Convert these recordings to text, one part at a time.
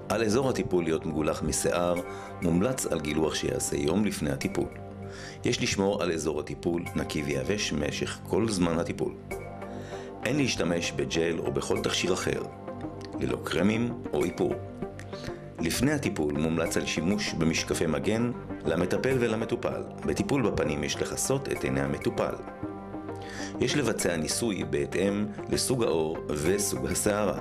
על אזור הטיפול להיות מגולח משיער, מומלץ על גילוח שיעשה יום לפני הטיפול. יש לשמור על אזור הטיפול נקי ויבש במשך כל זמן הטיפול. אין להשתמש בג'ל או בכל תכשיר אחר, ללא קרמים או איפור. לפני הטיפול מומלץ על שימוש במשקפי מגן למטפל ולמטופל. בטיפול בפנים יש לכסות את עיני המטופל. יש לבצע ניסוי בהתאם לסוג העור וסוג השערה.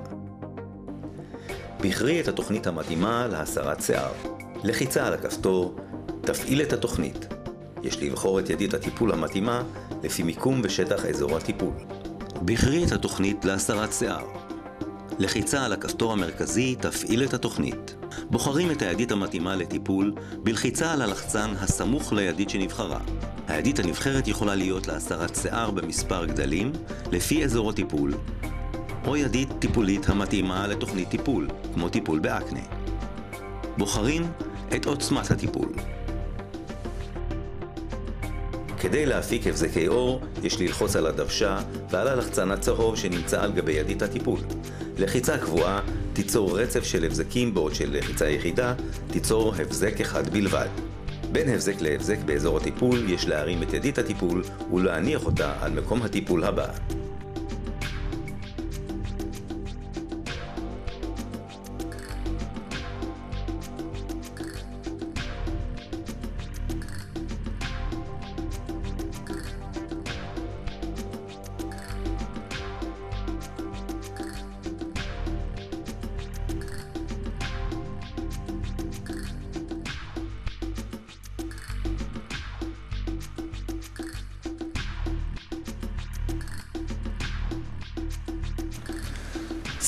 בחרי את התוכנית המתאימה להסרת שיער. לחיצה על הכפתור, תפעיל את התוכנית. יש לבחור את ידית הטיפול המתאימה לפי מיקום ושטח אזור הטיפול. בחרי את התוכנית להסרת שיער. לחיצה על הכפתור המרכזי, תפעיל את התוכנית. בוחרים את הידית המתאימה לטיפול בלחיצה על הלחצן הסמוך לידית שנבחרה. הידית הנבחרת יכולה להיות להסרת שיער במספר גדלים לפי אזור הטיפול, או ידית טיפולית המתאימה לתוכנית טיפול, כמו טיפול באקנה. בוחרים את עוצמת הטיפול. כדי להפיק הבזקי עור, יש ללחוץ על הדוושה ועל הלחצן הצהוב שנמצא על גבי ידית הטיפול. לחיצה קבועה תיצור רצף של הבזקים, בעוד של לחיצה יחידה תיצור הבזק אחד בלבד. בין הבזק להבזק באזור הטיפול יש להרים את ידית הטיפול ולהניח אותה על מקום הטיפול הבא.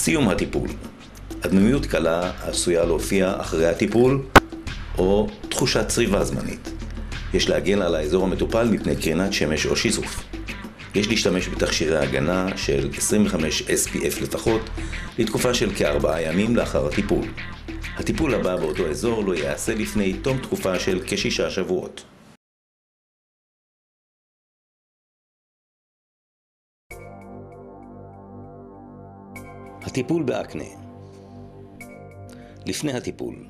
סיום הטיפול. אדמומיות קלה עשויה להופיע אחרי הטיפול או תחושת צריבה זמנית. יש להגן על האזור המטופל מפני קרינת שמש או שיזוף. יש להשתמש בתכשירי הגנה של 25 SPF לפחות לתקופה של כ4 ימים לאחר הטיפול. הטיפול הבא באותו אזור לא ייעשה לפני תום תקופה של כ6 שבועות. הטיפול באקנה. לפני הטיפול,